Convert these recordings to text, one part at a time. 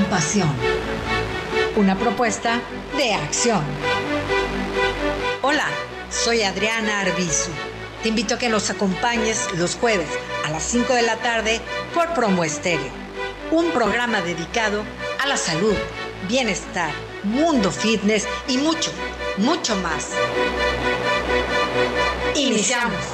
Compasión. Una propuesta de acción. Hola, soy Adriana Arbizu. Te invito a que nos acompañes los jueves a las 5 de la tarde por Promo Estéreo. Un programa dedicado a la salud, bienestar, mundo fitness y mucho, mucho más. Iniciamos.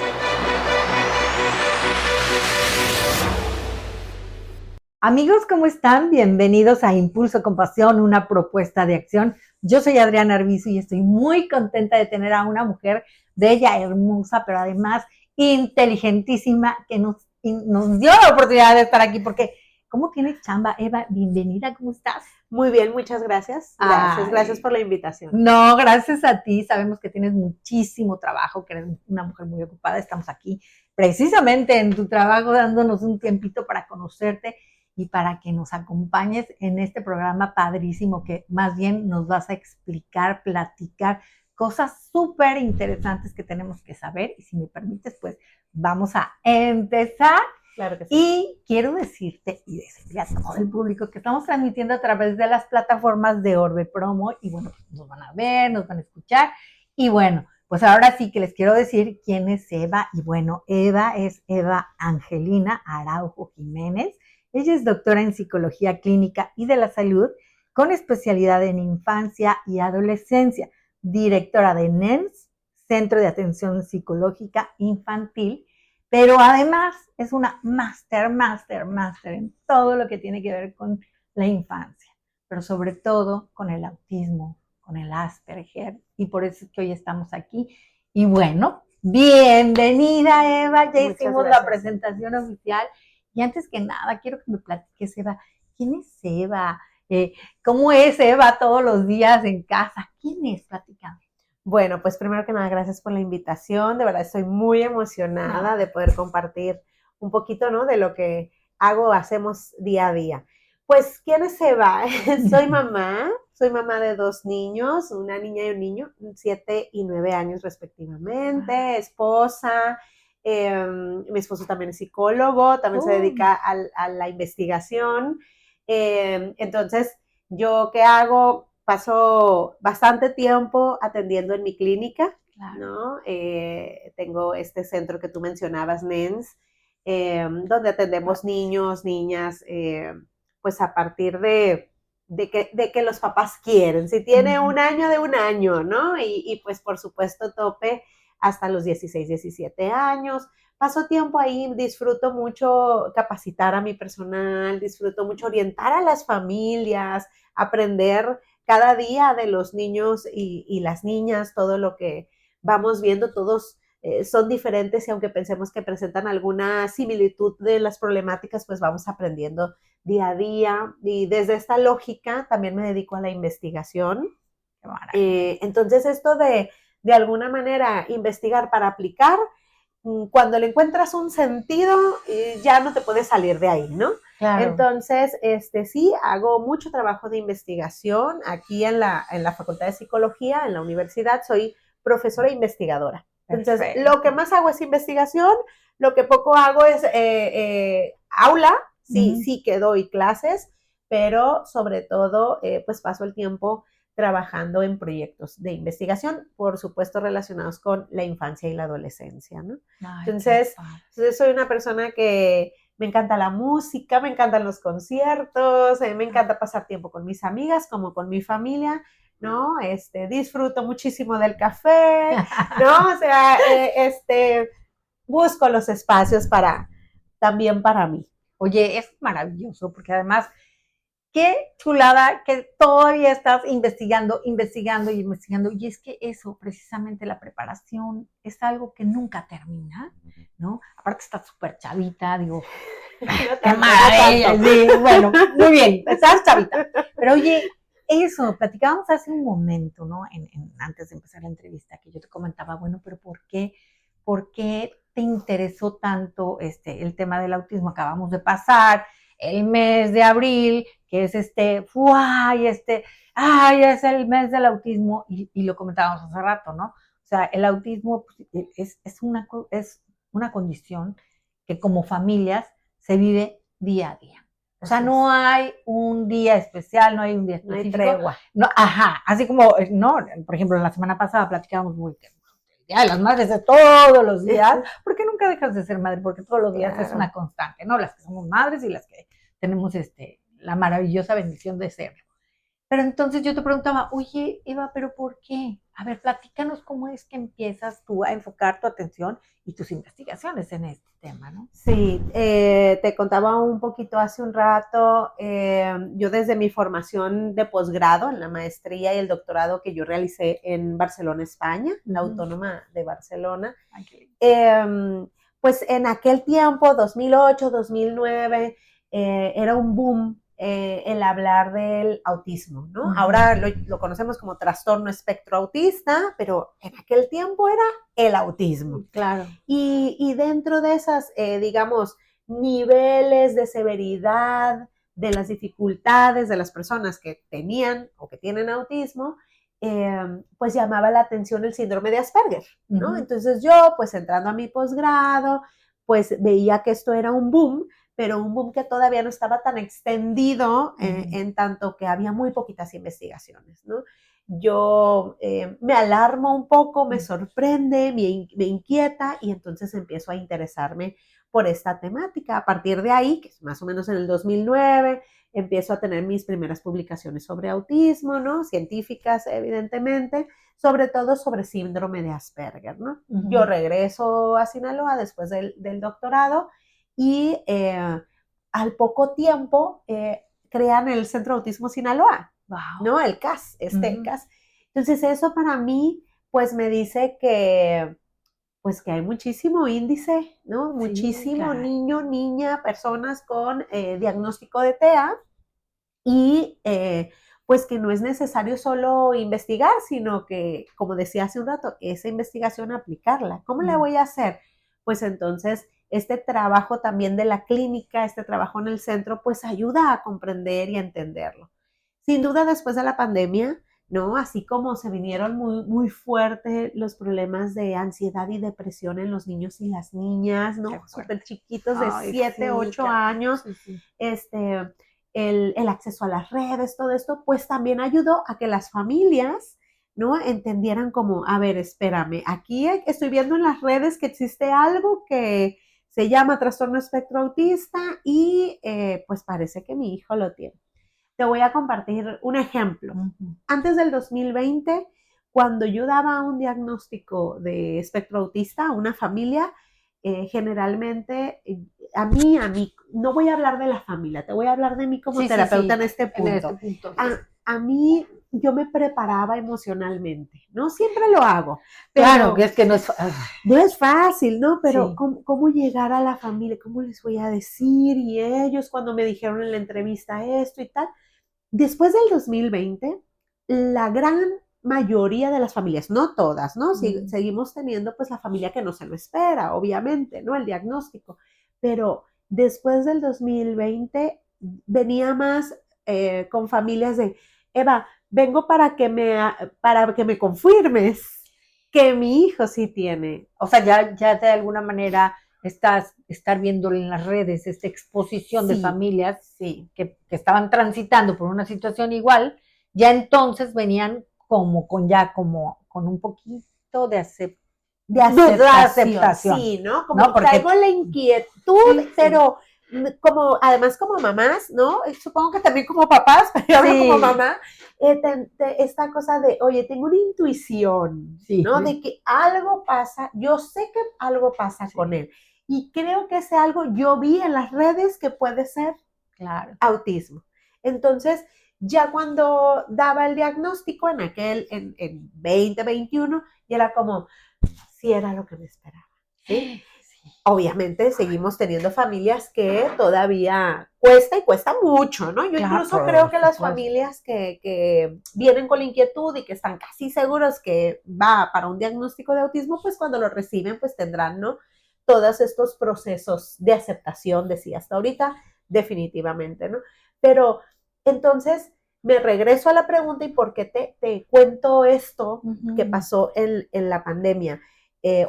Amigos, ¿cómo están? Bienvenidos a Impulso Compasión, una propuesta de acción. Yo soy Adriana Arbizu y estoy muy contenta de tener a una mujer bella, hermosa, pero además inteligentísima que nos dio la oportunidad de estar aquí porque ¿cómo tienes chamba? Eva, bienvenida, ¿cómo estás? Muy bien, muchas gracias. Gracias por la invitación. No, gracias a ti. Sabemos que tienes muchísimo trabajo, que eres una mujer muy ocupada. Estamos aquí precisamente en tu trabajo dándonos un tiempito para conocerte y para que nos acompañes en este programa padrísimo que más bien nos vas a explicar, platicar cosas súper interesantes que tenemos que saber. Y si me permites, pues vamos a empezar. Claro que sí. Y quiero decirte y decirle a todo el público que estamos transmitiendo a través de las plataformas de Orbe Promo y bueno, nos van a ver, nos van a escuchar y bueno, pues ahora sí que les quiero decir quién es Eva y bueno, Eva es Eva Angelina Araujo Jiménez. Ella es doctora en Psicología Clínica y de la Salud con especialidad en Infancia y Adolescencia, directora de NENS, Centro de Atención Psicológica Infantil, pero además es una máster en todo lo que tiene que ver con la infancia, pero sobre todo con el autismo, con el Asperger, y por eso es que hoy estamos aquí. Y bueno, bienvenida Eva, ya hicimos la presentación oficial, y antes que nada quiero que me platiques, Eva, ¿quién es Eva? ¿Cómo es Eva todos los días en casa? ¿Quién es? Platícame. Bueno, pues primero que nada, gracias por la invitación. De verdad estoy muy emocionada de poder compartir un poquito, ¿no? De lo que hacemos día a día. Pues, ¿quién es Eva? Soy mamá de 2 niños, una niña y un niño, 7 y 9 años respectivamente, esposa. Mi esposo también es psicólogo, también se dedica a la investigación. Entonces, ¿yo qué hago? Paso bastante tiempo atendiendo en mi clínica, claro, ¿no? Tengo este centro que tú mencionabas, NENS, donde atendemos niños, niñas, pues a partir de que los papás quieren. Si tiene un año, de un año, ¿no? Y pues por supuesto tope hasta los 16, 17 años. Paso tiempo ahí, disfruto mucho capacitar a mi personal, disfruto mucho orientar a las familias, aprender cada día de los niños y las niñas, todo lo que vamos viendo, todos son diferentes y aunque pensemos que presentan alguna similitud de las problemáticas, pues vamos aprendiendo día a día. Y desde esta lógica también me dedico a la investigación. Entonces esto de alguna manera investigar para aplicar, cuando le encuentras un sentido, ya no te puedes salir de ahí, ¿no? Claro. Entonces, sí, hago mucho trabajo de investigación aquí en la Facultad de Psicología, en la universidad, soy profesora e investigadora. Entonces, perfecto. Lo que más hago es investigación, lo que poco hago es aula, sí que doy clases, pero sobre todo, pues paso el tiempo trabajando en proyectos de investigación, por supuesto relacionados con la infancia y la adolescencia, ¿no? Ay, entonces, soy una persona que me encanta la música, me encantan los conciertos, me encanta pasar tiempo con mis amigas, como con mi familia, ¿no? Disfruto muchísimo del café, ¿no? O sea, busco los espacios también para mí. Oye, es maravilloso, porque además qué chulada que todavía estás investigando. Y es que eso, precisamente la preparación, es algo que nunca termina, ¿no? Aparte estás súper chavita, digo, qué maravilla. Sí, bueno, muy bien, estás chavita. Pero oye, eso, platicábamos hace un momento, ¿no? Antes de empezar la entrevista, que yo te comentaba, bueno, pero ¿por qué te interesó tanto el tema del autismo? Acabamos de pasar el mes de abril, que es es el mes del autismo, y lo comentábamos hace rato, ¿no? O sea, el autismo es una condición que como familias se vive día a día. O sea, Así no es. hay un día especial, no hay un día No hay específico. tregua. No, ajá, así como, no, por ejemplo, la semana pasada platicábamos muy que el Día de las Madres es todos los días, porque nunca dejas de ser madre, porque todos los días es Claro. una constante, ¿no? Las que somos madres y las que tenemos la maravillosa bendición de serlo. Pero entonces yo te preguntaba, oye, Eva, ¿pero por qué? A ver, platícanos cómo es que empiezas tú a enfocar tu atención y tus investigaciones en este tema, ¿no? Sí, te contaba un poquito hace un rato, yo desde mi formación de posgrado en la maestría y el doctorado que yo realicé en Barcelona, España, la Autónoma de Barcelona, pues en aquel tiempo, 2008, 2009, era un boom el hablar del autismo, ¿no? Ahora lo conocemos como trastorno espectro autista, pero en aquel tiempo era el autismo. Claro. Y dentro de esas, digamos, niveles de severidad de las dificultades de las personas que tenían o que tienen autismo, pues llamaba la atención el síndrome de Asperger, ¿no? Entonces yo, pues entrando a mi posgrado, pues veía que esto era un boom, pero un boom que todavía no estaba tan extendido en tanto que había muy poquitas investigaciones, ¿no? Yo me alarmo un poco, me sorprende, me inquieta y entonces empiezo a interesarme por esta temática. A partir de ahí, que es más o menos en el 2009, empiezo a tener mis primeras publicaciones sobre autismo, ¿no? Científicas, evidentemente, sobre todo sobre síndrome de Asperger, ¿no? Yo regreso a Sinaloa después del doctorado y al poco tiempo crean el Centro de Autismo Sinaloa. Wow. ¿No? El CAS, CAS. Entonces eso para mí, pues me dice que, pues que hay muchísimo índice, ¿no? Sí, muchísimo niño, niña, personas con diagnóstico de TEA y pues que no es necesario solo investigar, sino que, como decía hace un rato, esa investigación aplicarla. ¿Cómo la voy a hacer? Pues entonces este trabajo también de la clínica, este trabajo en el centro, pues ayuda a comprender y a entenderlo. Sin duda, después de la pandemia, ¿no? Así como se vinieron muy, muy fuertes los problemas de ansiedad y depresión en los niños y las niñas, ¿no? Súper chiquitos de 7, 8 años, el acceso a las redes, todo esto, pues también ayudó a que las familias, ¿no? Entendieran como, a ver, espérame, aquí estoy viendo en las redes que existe algo que se llama trastorno espectro autista y pues parece que mi hijo lo tiene. Te voy a compartir un ejemplo. Antes del 2020, cuando yo daba un diagnóstico de espectro autista a una familia, generalmente a mí, no voy a hablar de la familia, te voy a hablar de mí como terapeuta en este punto. A mí, yo me preparaba emocionalmente, ¿no? Siempre lo hago. Pero claro, que es que no es fácil, ¿no? Pero ¿cómo llegar a la familia? ¿Cómo les voy a decir? Y ellos cuando me dijeron en la entrevista esto y tal. Después del 2020, la gran mayoría de las familias, no todas, ¿no? Seguimos teniendo pues la familia que no se lo espera, obviamente, ¿no? El diagnóstico. Pero después del 2020 venía más con familias de, Eva, vengo para que me confirmes que mi hijo sí tiene. O sea, ya de alguna manera estar viendo en las redes esta exposición de familias que estaban transitando por una situación igual, ya entonces venían con un poquito de aceptación. Sí, ¿no? Como porque traigo la inquietud, pero como, además como mamás, ¿no? Supongo que también como papás, pero yo hablo como mamá, esta cosa de, oye, tengo una intuición, ¿no? De que algo pasa, yo sé que algo pasa con él. Y creo que ese algo yo vi en las redes que puede ser autismo. Entonces, ya cuando daba el diagnóstico en 2021, y era como, sí era lo que me esperaba. ¿Sí? Obviamente seguimos teniendo familias que todavía cuesta mucho, ¿no? Yo incluso creo que las familias que vienen con la inquietud y que están casi seguros que va para un diagnóstico de autismo, pues cuando lo reciben, pues tendrán, ¿no? Todos estos procesos de aceptación, decía hasta ahorita, definitivamente, ¿no? Pero entonces me regreso a la pregunta y por qué te cuento esto que pasó en la pandemia.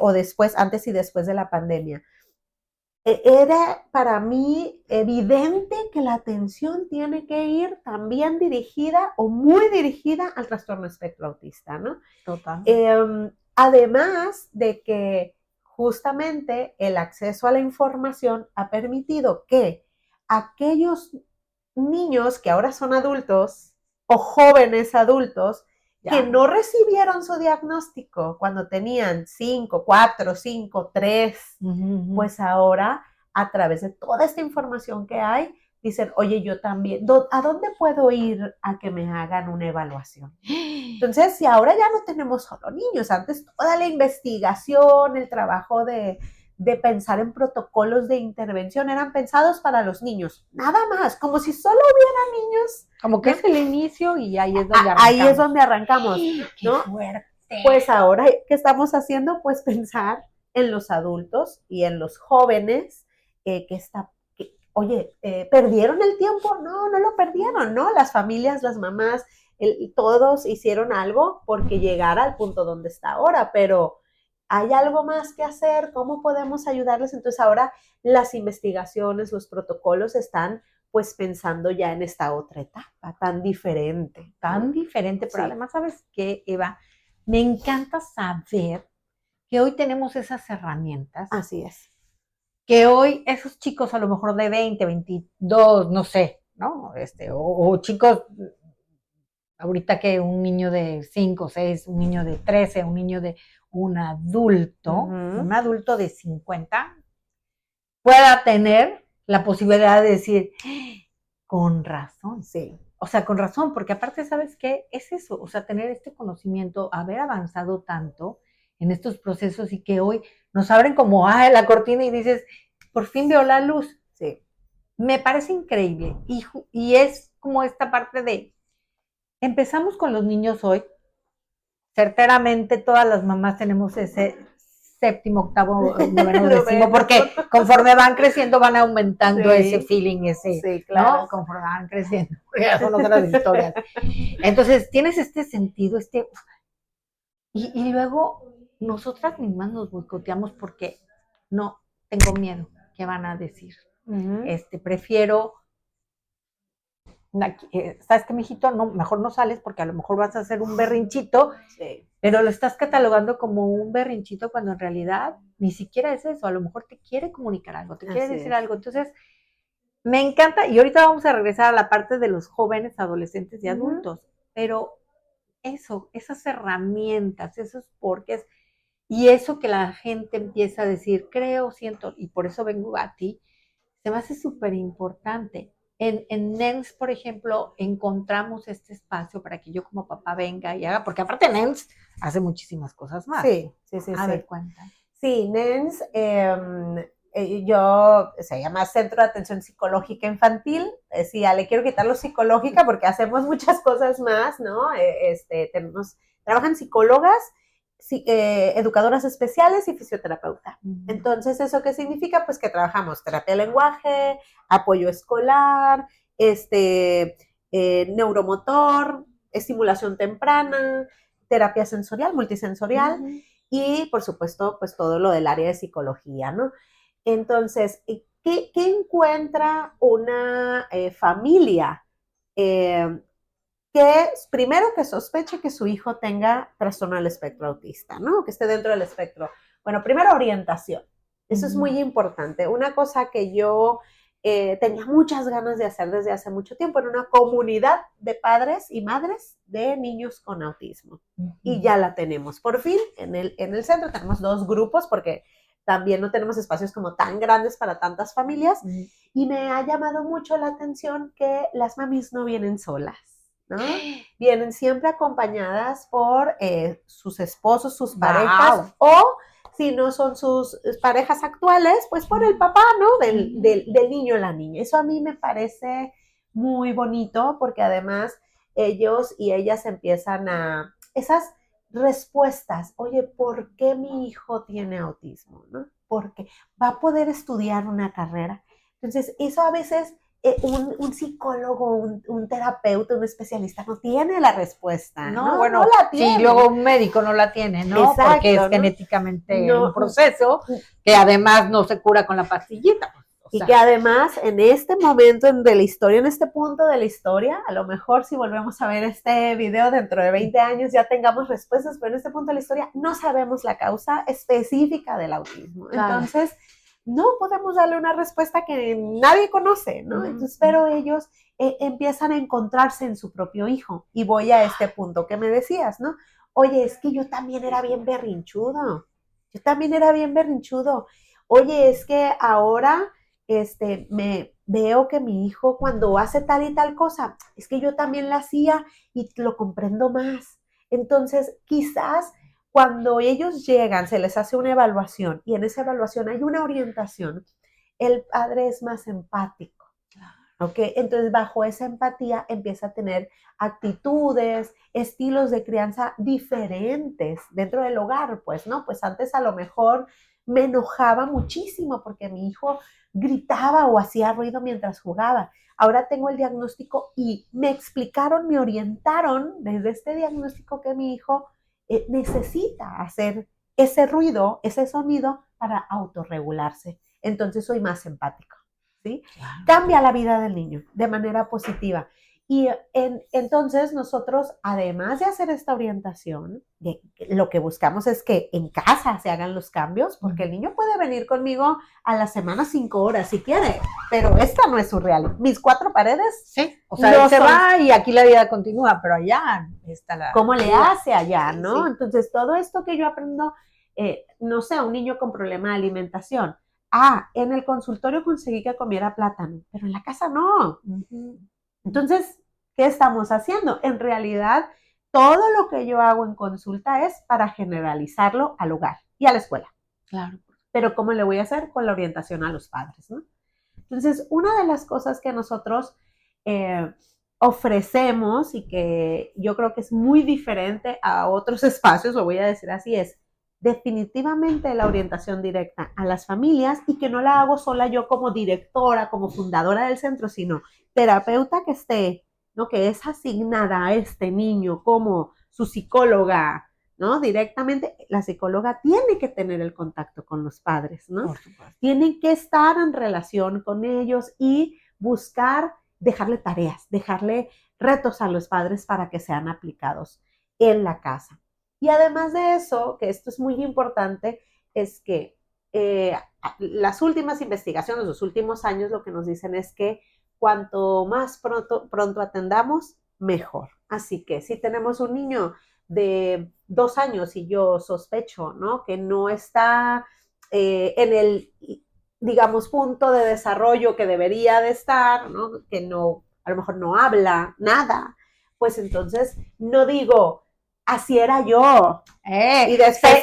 O después, antes y después de la pandemia. era para mí evidente que la atención tiene que ir también dirigida o muy dirigida al trastorno espectro autista, ¿no? Total. Además de que justamente el acceso a la información ha permitido que aquellos niños que ahora son adultos o jóvenes adultos que no recibieron su diagnóstico cuando tenían 5, 4, 5, 3, pues ahora a través de toda esta información que hay, dicen, oye, yo también, ¿a dónde puedo ir a que me hagan una evaluación? Entonces, si ahora ya no tenemos solo niños, antes toda la investigación, el trabajo de pensar en protocolos de intervención eran pensados para los niños, nada más, como si solo hubiera niños. Como que ¿no? Es el inicio y ahí es donde arrancamos. Ahí es donde arrancamos, ¡Qué ¿no? fuerte! Pues ahora, ¿qué estamos haciendo? Pues pensar en los adultos y en los jóvenes oye, ¿perdieron el tiempo? No, no lo perdieron, ¿no? Las familias, las mamás, todos hicieron algo porque llegara al punto donde está ahora, pero hay algo más que hacer, ¿cómo podemos ayudarles? Entonces ahora las investigaciones, los protocolos están pues pensando ya en esta otra etapa tan diferente. Tan diferente, pero además, ¿sabes qué, Eva? Me encanta saber que hoy tenemos esas herramientas. Así es. Que hoy esos chicos a lo mejor de 20, 22, no sé, ¿no? O chicos, ahorita que un niño de 5, 6, un niño de 13, un adulto de 50, pueda tener la posibilidad de decir, con razón. Sí. O sea, con razón, porque aparte, ¿sabes qué? Es eso, o sea, tener este conocimiento, haber avanzado tanto en estos procesos y que hoy nos abren como la cortina y dices, por fin veo la luz. Sí. Me parece increíble y es como esta parte de, empezamos con los niños hoy, certeramente todas las mamás tenemos ese séptimo, octavo, noveno, décimo, porque conforme van creciendo van aumentando ese feeling, sí, claro. ¿no? Conforme van creciendo, ya son otras historias. Entonces, tienes este sentido, y luego nosotras mismas nos boicoteamos porque no, tengo miedo, ¿qué van a decir? Prefiero, ¿sabes qué, mijito? No, mejor no sales porque a lo mejor vas a hacer un berrinchito, pero lo estás catalogando como un berrinchito cuando en realidad ni siquiera es eso, a lo mejor te quiere comunicar algo, te quiere decir algo. Entonces, me encanta, y ahorita vamos a regresar a la parte de los jóvenes, adolescentes y adultos, pero eso, esas herramientas, esos porqués, y eso que la gente empieza a decir, creo, siento, y por eso vengo a ti, se me hace súper importante. En NENS, por ejemplo, encontramos este espacio para que yo como papá venga y haga, porque aparte NENS hace muchísimas cosas más. Sí. A ver, cuenta. Sí, NENS, se llama Centro de Atención Psicológica Infantil. Ya le quiero quitar lo psicológica porque hacemos muchas cosas más, ¿no? Trabajan psicólogas, educadoras especiales y fisioterapeuta. Entonces, ¿eso qué significa? Pues que trabajamos terapia de lenguaje, apoyo escolar, neuromotor, estimulación temprana, terapia sensorial, multisensorial, y por supuesto, pues todo lo del área de psicología, ¿no? Entonces, ¿qué encuentra una familia? Primero que sospeche que su hijo tenga trastorno del espectro autista, ¿no? Que esté dentro del espectro. Bueno, primero orientación. Eso es muy importante. Una cosa que yo tenía muchas ganas de hacer desde hace mucho tiempo en una comunidad de padres y madres de niños con autismo. Y ya la tenemos. Por fin, en el centro tenemos 2 grupos porque también no tenemos espacios como tan grandes para tantas familias. Y me ha llamado mucho la atención que las mamis no vienen solas, ¿no? Vienen siempre acompañadas por sus esposos, sus parejas, o si no son sus parejas actuales, pues por el papá, ¿no? Del niño o la niña. Eso a mí me parece muy bonito porque además ellos y ellas empiezan a esas respuestas. Oye, ¿por qué mi hijo tiene autismo? ¿No? Porque va a poder estudiar una carrera. Entonces, eso a veces un psicólogo, un terapeuta, un especialista no tiene la respuesta. No, No, bueno, no la tiene. sí, luego un médico no la tiene, ¿no? Exacto, Porque es ¿no? genéticamente No, un proceso que además no se cura con la pastillita. O y sea, que además en este momento de la historia, en este punto de la historia, a lo mejor si volvemos a ver este video dentro de 20 años ya tengamos respuestas, pero en este punto de la historia no sabemos la causa específica del autismo. claro. Entonces, no podemos darle una respuesta que nadie conoce, ¿no? Entonces, pero ellos empiezan a encontrarse en su propio hijo. Y voy a este punto que me decías, ¿no? Oye, es que yo también era bien berrinchudo. Yo también era bien berrinchudo. Oye, es que ahora me veo que mi hijo cuando hace tal y tal cosa, es que yo también la hacía y lo comprendo más. Entonces, quizás cuando ellos llegan, se les hace una evaluación y en esa evaluación hay una orientación, el padre es más empático. ¿Ok? Entonces, bajo esa empatía empieza a tener actitudes, estilos de crianza diferentes dentro del hogar, pues, ¿no? Pues antes a lo mejor me enojaba muchísimo porque mi hijo gritaba o hacía ruido mientras jugaba. Ahora tengo el diagnóstico y me explicaron, me orientaron desde este diagnóstico que mi hijo necesita hacer ese ruido, ese sonido para autorregularse. Entonces soy más empático. ¿Sí? Claro. Cambia la vida del niño de manera positiva. Y entonces nosotros, además de hacer esta orientación, lo que buscamos es que en casa se hagan los cambios, porque el niño puede venir conmigo a la semana 5 horas si quiere, pero esta no es su realidad. Mis 4 paredes. Sí, o sea, no él se va y aquí la vida continúa, pero allá está la... ¿Cómo le hace allá, sí, no? Sí. Entonces, todo esto que yo aprendo, no sé, un niño con problema de alimentación. En el consultorio conseguí que comiera plátano, pero en la casa no. Entonces, ¿qué estamos haciendo? En realidad, todo lo que yo hago en consulta es para generalizarlo al hogar y a la escuela. Claro. Pero ¿cómo le voy a hacer? Con la orientación a los padres, ¿no? Entonces, una de las cosas que nosotros ofrecemos y que yo creo que es muy diferente a otros espacios, lo voy a decir así, es definitivamente la orientación directa a las familias y que no la hago sola yo como directora, como fundadora del centro, sino terapeuta que esté, ¿no? Que es asignada a este niño como su psicóloga, ¿no? Directamente, la psicóloga tiene que tener el contacto con los padres, ¿no? Tienen que estar en relación con ellos y buscar dejarle tareas, dejarle retos a los padres para que sean aplicados en la casa. Y además de eso, que esto es muy importante, es que las últimas investigaciones, los últimos años, lo que nos dicen es que cuanto más pronto atendamos, mejor. Así que si tenemos un niño de 2 años y yo sospecho, ¿no? Que no está en el, digamos, punto de desarrollo que debería de estar, ¿no? Que no, a lo mejor no habla nada, pues entonces no digo, así era yo. Y después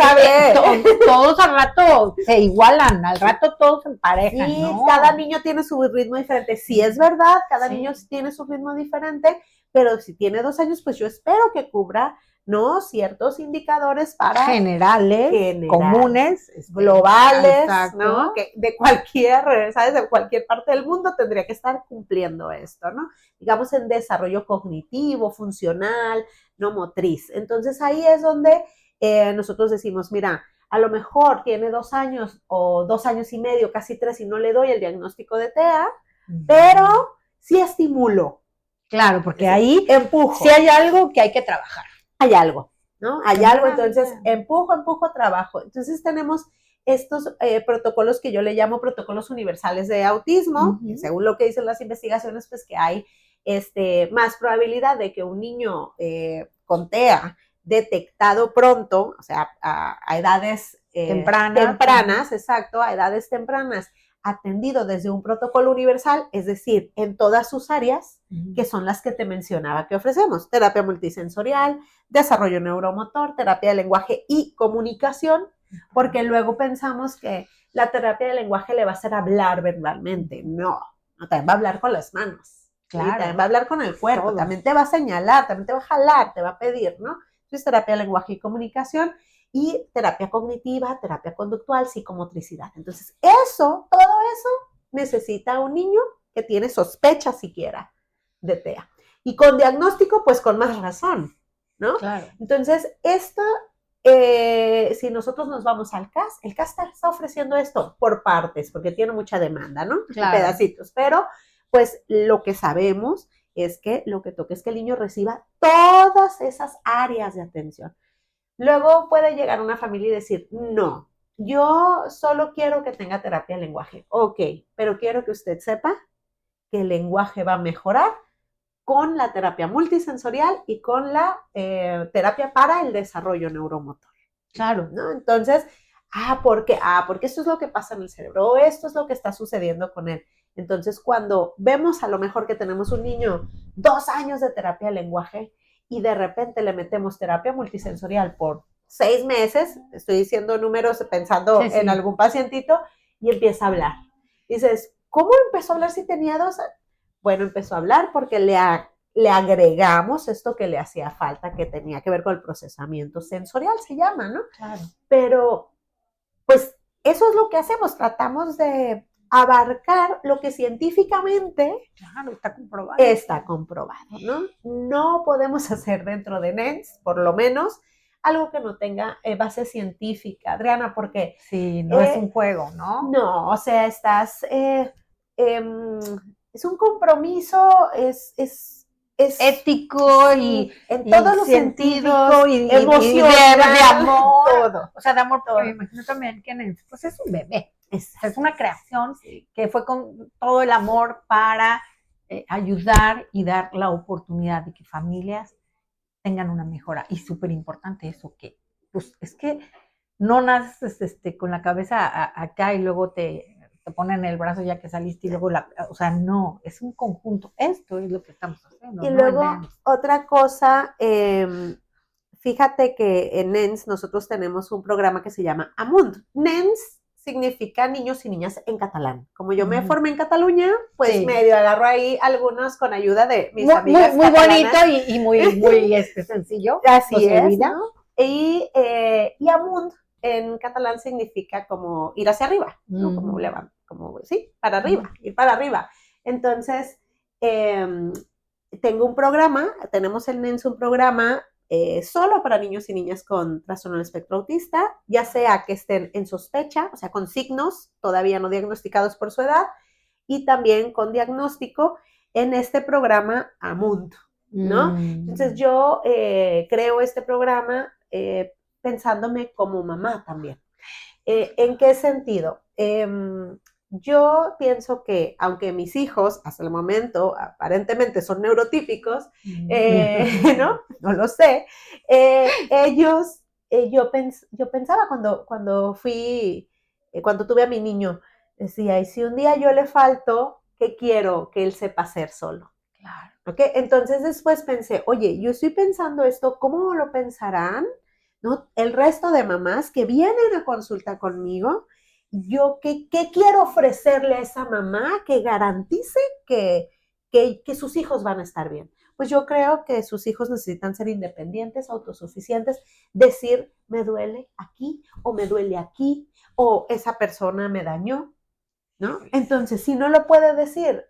todos al rato se igualan, al rato todos se emparejan. Sí, ¿no? Cada niño tiene su ritmo diferente. Sí, es verdad, cada niño tiene su ritmo diferente, pero si tiene 2 años, pues yo espero que cubra, ¿no? Ciertos indicadores para generales, comunes, globales, exacto, ¿no? Que de cualquier, ¿sabes? De cualquier parte del mundo tendría que estar cumpliendo esto, ¿no? Digamos en desarrollo cognitivo, funcional, no motriz. Entonces ahí es donde nosotros decimos, mira, a lo mejor tiene 2 años o 2 años y medio, casi 3, y no le doy el diagnóstico de TEA, pero sí estimulo. Claro, porque ahí empujo. Sí hay algo que hay que trabajar. Hay algo, ¿no? Hay algo, entonces empujo, trabajo. Entonces tenemos estos protocolos que yo le llamo protocolos universales de autismo, que según lo que dicen las investigaciones, pues que hay más probabilidad de que un niño con TEA detectado pronto, o sea, a edades tempranas, exacto, a edades tempranas, atendido desde un protocolo universal, es decir, en todas sus áreas, que son las que te mencionaba que ofrecemos: terapia multisensorial, desarrollo neuromotor, terapia de lenguaje y comunicación, porque luego pensamos que la terapia de lenguaje le va a hacer hablar verbalmente. No, también va a hablar con las manos, claro, ¿sí? También va a hablar con el cuerpo, todo. También te va a señalar, también te va a jalar, te va a pedir, ¿no? Entonces, terapia de lenguaje y comunicación, y terapia cognitiva, terapia conductual, psicomotricidad. Entonces, todo eso necesita un niño que tiene sospecha siquiera de TEA. Y con diagnóstico, pues con más razón, ¿no? Claro. Entonces, si nosotros nos vamos al CAS, el CAS está ofreciendo esto por partes, porque tiene mucha demanda, ¿no? Claro. Pedacitos, pero pues lo que sabemos es que lo que toca es que el niño reciba todas esas áreas de atención. Luego puede llegar una familia y decir, no, yo solo quiero que tenga terapia de lenguaje. Ok, pero quiero que usted sepa que el lenguaje va a mejorar con la terapia multisensorial y con la terapia para el desarrollo neuromotor. Claro. ¿No? Entonces, ¿por qué? Porque esto es lo que pasa en el cerebro, o esto es lo que está sucediendo con él. Entonces, cuando vemos a lo mejor que tenemos un niño 2 años de terapia de lenguaje y de repente le metemos terapia multisensorial por 6 meses, estoy diciendo números pensando en algún pacientito, y empieza a hablar. Dices, ¿cómo empezó a hablar si tenía 2 años? Bueno, empezó a hablar porque le agregamos esto que le hacía falta, que tenía que ver con el procesamiento sensorial, se llama, ¿no? Claro. Pero, pues, eso es lo que hacemos, tratamos de abarcar lo que científicamente está comprobado, ¿no? No podemos hacer dentro de NENS, por lo menos, algo que no tenga base científica, Adriana, porque... Sí, no es un juego, ¿no? No, o sea, es un compromiso, es ético y en todos los sentidos, y emocional, de amor, todo. O sea, de amor, todo. porque me imagino también que pues es un bebé. Exacto. Es una creación que fue con todo el amor para ayudar y dar la oportunidad de que familias tengan una mejora. Y súper importante eso, que pues es que no naces con la cabeza acá y luego te ponen el brazo ya que saliste y luego o sea, no, es un conjunto. Esto es lo que estamos haciendo. Y ¿no? luego, otra cosa, fíjate que en NENS nosotros tenemos un programa que se llama Amunt. NENS significa niños y niñas en catalán. Como yo me formé en Cataluña, pues medio agarro ahí algunos con ayuda de mis amigas muy catalanas. bonito y muy sencillo. Así es, ¿no? Y Amunt en catalán significa como ir hacia arriba, ¿no? Como levantar, para arriba, ir para arriba. Entonces, tenemos en NENS un programa solo para niños y niñas con trastorno del espectro autista, ya sea que estén en sospecha, o sea, con signos todavía no diagnosticados por su edad, y también con diagnóstico en este programa Amunt, ¿no? Entonces yo creo este programa pensándome como mamá también. ¿En qué sentido? Yo pienso que, aunque mis hijos hasta el momento aparentemente son neurotípicos, ¿no? No lo sé, yo pensaba cuando tuve a mi niño, decía, y si un día yo le falto, ¿qué quiero? Que él sepa hacer solo. Claro. ¿Okay? Entonces después pensé, oye, yo estoy pensando esto, ¿cómo lo pensarán? ¿No? El resto de mamás que vienen a consulta conmigo, yo ¿qué quiero ofrecerle a esa mamá que garantice que sus hijos van a estar bien? Pues yo creo que sus hijos necesitan ser independientes, autosuficientes, decir, me duele aquí, o me duele aquí, o esa persona me dañó, ¿no? Entonces, si no lo puede decir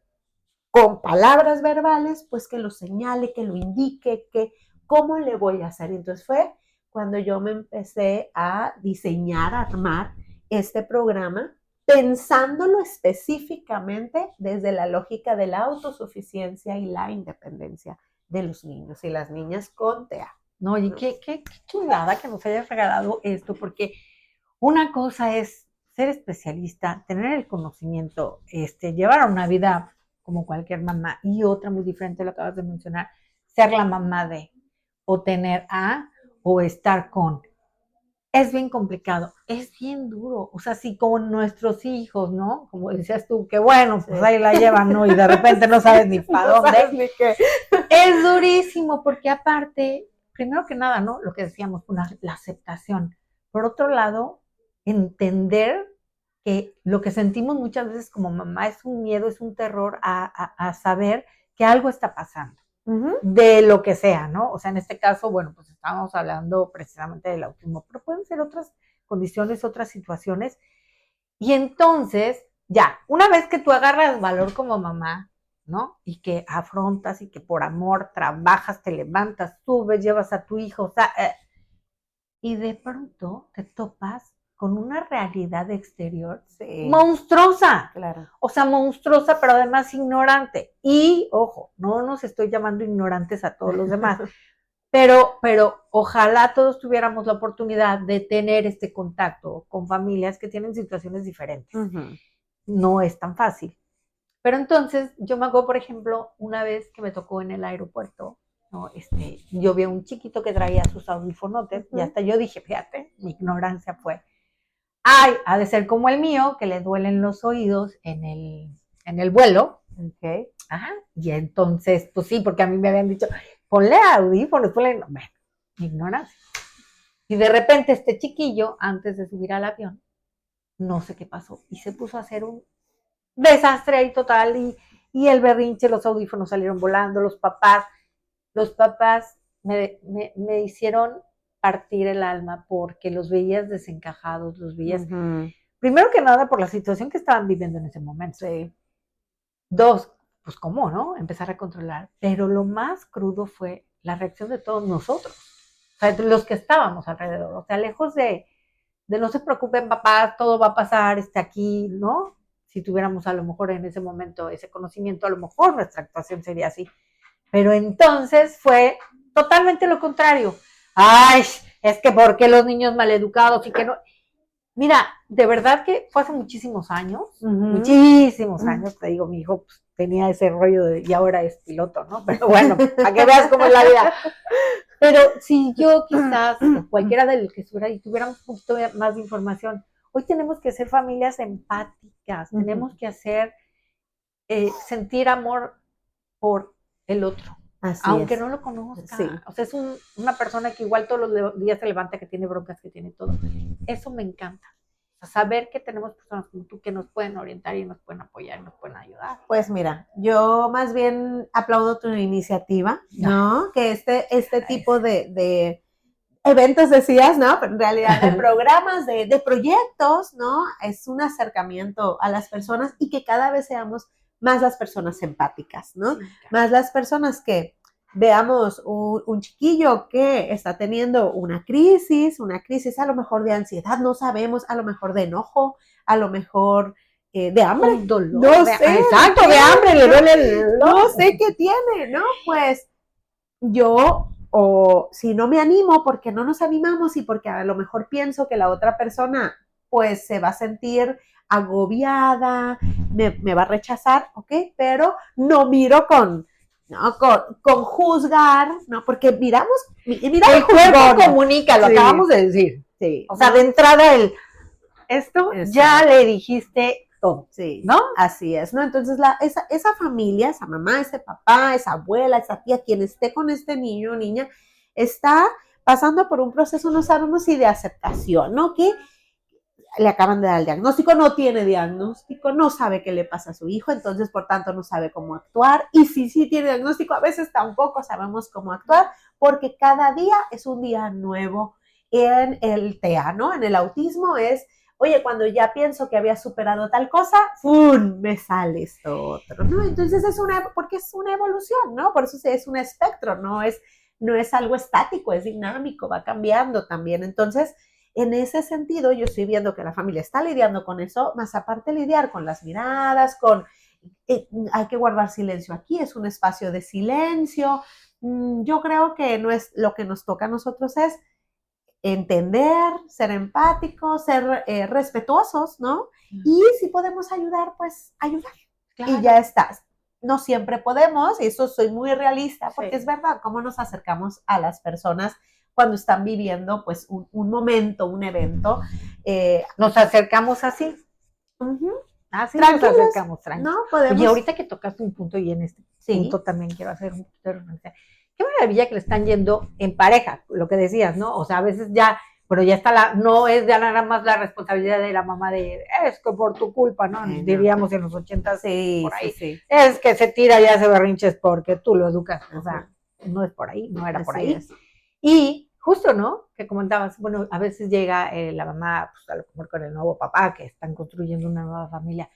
con palabras verbales, pues que lo señale, que lo indique, que cómo le voy a hacer. Entonces fue cuando yo me empecé a diseñar, a armar este programa, pensándolo específicamente desde la lógica de la autosuficiencia y la independencia de los niños y las niñas con TEA. No, y qué chulada que nos hayas regalado esto, porque una cosa es ser especialista, tener el conocimiento, llevar una vida como cualquier mamá, y otra muy diferente, lo acabas de mencionar, ser la mamá de, o tener a, o estar con. Es bien complicado, es bien duro, o sea, sí, como nuestros hijos, ¿no? Como decías tú, que bueno, pues ahí la llevan, ¿no? Y de repente no sabes ni para dónde. Sabes ni qué. Es durísimo, porque aparte, primero que nada, ¿no? Lo que decíamos, la aceptación. Por otro lado, entender que lo que sentimos muchas veces como mamá es un miedo, es un terror a saber que algo está pasando. De lo que sea, ¿no? O sea, en este caso, bueno, pues estábamos hablando precisamente del autismo, pero pueden ser otras condiciones, otras situaciones. Y entonces, ya, una vez que tú agarras valor como mamá, ¿no? Y que afrontas y que por amor trabajas, te levantas, subes, llevas a tu hijo, o sea, y de pronto te topas con una realidad exterior monstruosa. Claro. O sea, monstruosa, pero además ignorante. Y, ojo, no nos estoy llamando ignorantes a todos los demás, pero ojalá todos tuviéramos la oportunidad de tener este contacto con familias que tienen situaciones diferentes. No es tan fácil. Pero entonces, yo me acuerdo, por ejemplo, una vez que me tocó en el aeropuerto, ¿no? Yo vi a un chiquito que traía sus audífonotes y hasta yo dije, fíjate, mi ignorancia fue, ay, ha de ser como el mío, que le duelen los oídos en el vuelo. Okay. Ajá. Y entonces, pues sí, porque a mí me habían dicho, ponle audífonos, ponle, no, bueno, ignorancia. Y de repente este chiquillo, antes de subir al avión, no sé qué pasó, y se puso a hacer un desastre ahí total, y el berrinche, los audífonos salieron volando, los papás me hicieron partir el alma porque los veías desencajados, los veías, primero que nada por la situación que estaban viviendo en ese momento. Sí. Dos, pues cómo, ¿no? Empezar a controlar. Pero lo más crudo fue la reacción de todos nosotros, o sea, de los que estábamos alrededor. O sea, lejos de no se preocupen papás, todo va a pasar, aquí, ¿no? Si tuviéramos a lo mejor en ese momento ese conocimiento, a lo mejor nuestra actuación sería así. Pero entonces fue totalmente lo contrario. Ay, es que ¿por qué los niños maleducados y que no? Mira, de verdad que fue hace muchísimos años, muchísimos años, te digo, mi hijo pues, tenía ese rollo y ahora es piloto, ¿no? Pero bueno, para que veas cómo es la vida. Pero si yo quizás, o cualquiera de los que estuviera y tuviéramos un poquito más de información, hoy tenemos que ser familias empáticas, tenemos que hacer, sentir amor por el otro, Así aunque es. no lo conozca. Sí. O sea, es una persona que igual todos los días se levanta, que tiene broncas, que tiene todo. Eso me encanta. O sea, saber que tenemos personas como tú que nos pueden orientar y nos pueden apoyar y nos pueden ayudar. Pues mira, yo más bien aplaudo tu iniciativa, ¿no? Que este tipo de eventos decías, ¿no? Pero en realidad de programas, de proyectos, ¿no? Es un acercamiento a las personas y que cada vez seamos más las personas empáticas, ¿no? Sí, claro. Más las personas que veamos un chiquillo que está teniendo una crisis a lo mejor de ansiedad, no sabemos, a lo mejor de enojo, a lo mejor de hambre. Un dolor. No sé. Exacto, de hambre, le duele el... No sé qué tiene, ¿no? Pues yo, o si no me animo, porque no nos animamos y porque a lo mejor pienso que la otra persona pues se va a sentir agobiada, me va a rechazar, ¿ok? Pero no miro con juzgar, ¿no? Porque mira el cuerpo comunica, lo acabamos de decir. Sí. O sea, de entrada esto ya le dijiste todo, sí, ¿no? Así es, ¿no? Entonces esa familia, esa mamá, ese papá, esa abuela, esa tía, quien esté con este niño o niña, está pasando por un proceso, no sabemos si de aceptación, ¿no? Que le acaban de dar el diagnóstico, no tiene diagnóstico, no sabe qué le pasa a su hijo, entonces por tanto no sabe cómo actuar, y si sí tiene diagnóstico, a veces tampoco sabemos cómo actuar, porque cada día es un día nuevo. En el TEA, ¿no? En el autismo es, oye, cuando ya pienso que había superado tal cosa, ¡fum! Me sale esto otro, ¿no? Entonces porque es una evolución, ¿no? Por eso es un espectro, no es algo estático, es dinámico, va cambiando también. Entonces, en ese sentido, yo estoy viendo que la familia está lidiando con eso, más aparte lidiar con las miradas, hay que guardar silencio aquí, es un espacio de silencio. Yo creo que lo que nos toca a nosotros es entender, ser empáticos, ser respetuosos, ¿no? Y si podemos ayudar, pues ayudar. Claro. Y ya estás. No siempre podemos, y eso soy muy realista, porque es verdad, cómo nos acercamos a las personas cuando están viviendo pues un momento, un evento. Nos acercamos así. Así nos acercamos, tranquilos. No, podemos. Y ahorita que tocaste un punto, y en este punto también quiero hacer un punto de referencia. Qué maravilla que le están yendo en pareja, lo que decías, ¿no? O sea, a veces ya, pero ya está no es ya nada más la responsabilidad de la mamá es que por tu culpa, ¿no? Diríamos en los 80, por ahí. Sí. Es que se tira y hace berrinches porque tú lo educas. O sea, no es por ahí, no era por ahí. Es. Y justo, ¿no? Que comentabas, bueno, a veces llega la mamá, pues a lo mejor con el nuevo papá, que están construyendo una nueva familia.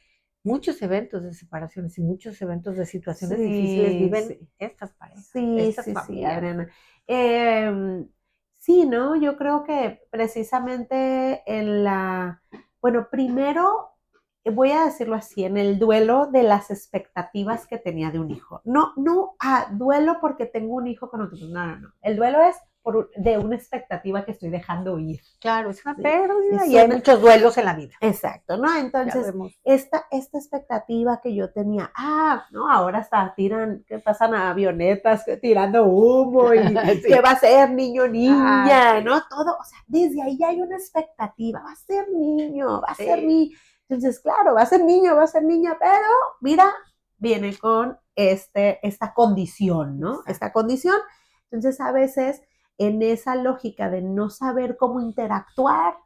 muchos eventos de separaciones y muchos eventos de situaciones Sí, difíciles viven sí. estas parejas, Sí, estas sí, sí, familias. Adriana. Sí, ¿no? Yo creo que precisamente bueno, primero, voy a decirlo así, en el duelo de las expectativas que tenía de un hijo. No, no, duelo porque tengo un hijo con otro. No, no, no. El duelo es de una expectativa que estoy dejando ir. Claro, es una ¿Sí? pérdida Es y hay una, muchos duelos en la vida. Exacto, ¿no? Ya lo Entonces, hemos. esta expectativa que yo tenía, ¿no? Ahora hasta tiran, que pasan a avionetas tirando humo y qué Sí. va a ser niño, niña, Sí. ¿no? Todo, o sea, desde ahí hay una expectativa, va a ser niño, va a ser Sí. niño. Entonces, claro, va a ser niño, va a ser niña, pero mira, viene con esta condición, ¿no? Exacto. Esta condición. Entonces, a veces, en esa lógica de no saber cómo interactuar,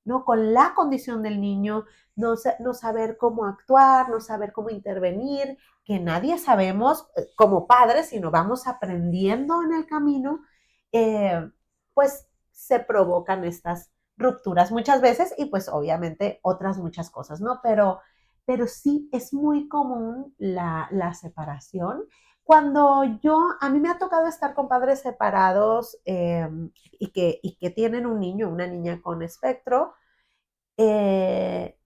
¿no? Con la condición del niño, no saber cómo actuar, no saber cómo intervenir, que nadie sabemos como padres, sino vamos aprendiendo en el camino, pues se provocan estas rupturas muchas veces y pues obviamente otras muchas cosas, ¿no? Pero sí es muy común la separación. A mí me ha tocado estar con padres separados y que tienen un niño, una niña con espectro, eh,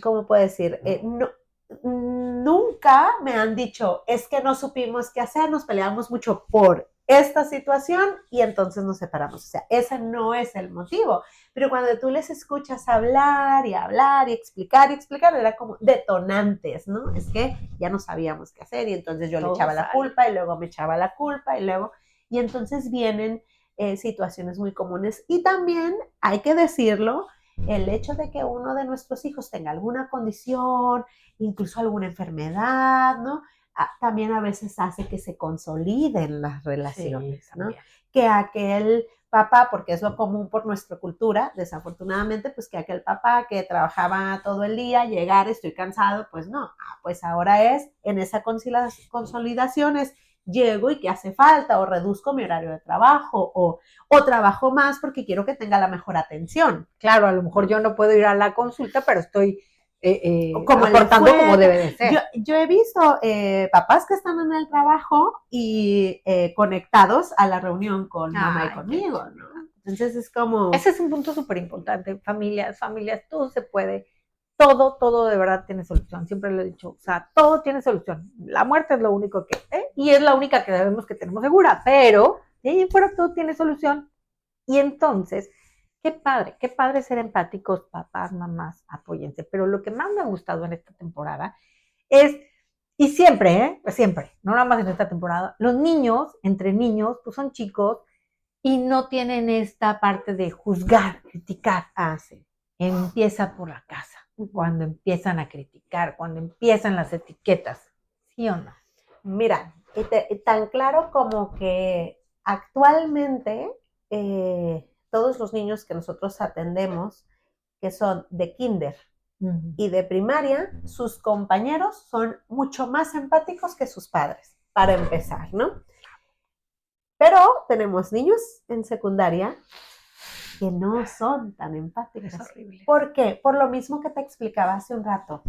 ¿cómo puedo decir? No, nunca me han dicho, es que no supimos qué hacer, nos peleamos mucho por esta situación y entonces nos separamos. O sea, ese no es el motivo. Pero cuando tú les escuchas hablar y explicar, era como detonantes, ¿no? Es que ya no sabíamos qué hacer y entonces yo le Todo echaba la sale. culpa y luego me echaba la culpa y entonces vienen situaciones muy comunes. Y también hay que decirlo, el hecho de que uno de nuestros hijos tenga alguna condición, incluso alguna enfermedad, ¿no? También a veces hace que se consoliden las relaciones, Sí, ¿no? también. Que aquel papá, porque es lo común por nuestra cultura, desafortunadamente, pues que aquel papá que trabajaba todo el día, llegar, estoy cansado, pues no, pues ahora es en esa consolidación es llego y que hace falta, o reduzco mi horario de trabajo, o trabajo más porque quiero que tenga la mejor atención. Claro, a lo mejor yo no puedo ir a la consulta, pero estoy Como le aportando como fue, debe de ser. yo he visto papás que están en el trabajo y conectados a la reunión con mamá y Ay, qué conmigo, chido. ¿no? Entonces es como, Ese es un punto súper importante. Familias, todo se puede. Todo de verdad tiene solución. Siempre lo he dicho. O sea, todo tiene solución. La muerte es lo único y es la única que sabemos que tenemos segura, pero de ahí en fuera todo tiene solución. Y entonces, qué padre ser empáticos, papás, mamás, apóyense. Pero lo que más me ha gustado en esta temporada es, y siempre, pues siempre, no nada más en esta temporada, los niños, entre niños, pues son chicos y no tienen esta parte de juzgar, criticar. sí. Empieza por la casa, cuando empiezan a criticar, cuando empiezan las etiquetas, ¿sí o no? Mira, tan claro como que actualmente todos los niños que nosotros atendemos, que son de kinder y de primaria, sus compañeros son mucho más empáticos que sus padres, para empezar, ¿no? Pero tenemos niños en secundaria que no son tan empáticos. Es horrible. ¿Por qué? Por lo mismo que te explicaba hace un rato.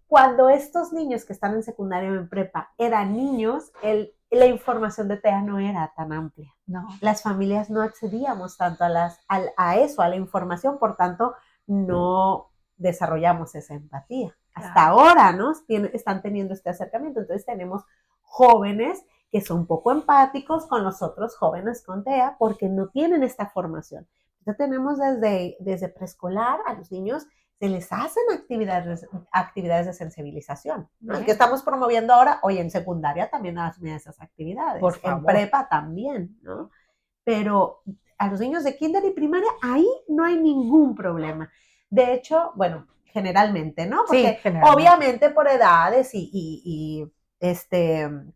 Cuando estos niños que están en secundaria o en prepa eran niños, la información de TEA no era tan amplia. No. Las familias no accedíamos tanto a eso, a la información, por tanto, no desarrollamos esa empatía. Claro. Hasta ahora, ¿no? Están teniendo este acercamiento. Entonces tenemos jóvenes que son poco empáticos con los otros jóvenes con TEA porque no tienen esta formación. Entonces tenemos desde preescolar a los niños se les hacen actividades de sensibilización, ¿no? El que estamos promoviendo ahora, hoy en secundaria también hacen esas actividades, por favor. En prepa también, ¿no? Pero a los niños de kinder y primaria, ahí no hay ningún problema. De hecho, bueno, generalmente, ¿no? Porque sí, obviamente por edades y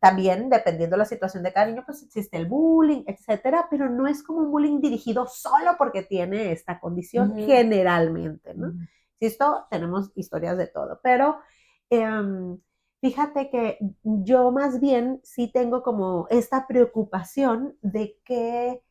también dependiendo de la situación de cada niño, pues existe el bullying, etcétera, pero no es como un bullying dirigido solo porque tiene esta condición, generalmente, ¿no? Insisto, tenemos historias de todo, pero fíjate que yo más bien sí tengo como esta preocupación de que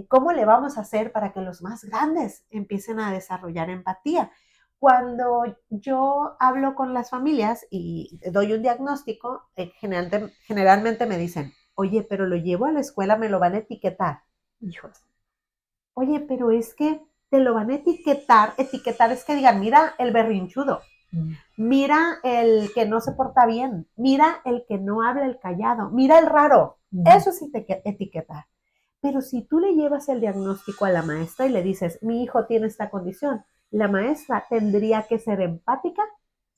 cómo le vamos a hacer para que los más grandes empiecen a desarrollar empatía, Cuando yo hablo con las familias y doy un diagnóstico, generalmente me dicen, oye, pero lo llevo a la escuela, me lo van a etiquetar. Hijos. Oye, pero es que te lo van a etiquetar. Etiquetar es que digan, mira el berrinchudo, mira el que no se porta bien, mira el que no habla, el callado, mira el raro. Eso es etiquetar. Pero si tú le llevas el diagnóstico a la maestra y le dices, mi hijo tiene esta condición, la maestra tendría que ser empática,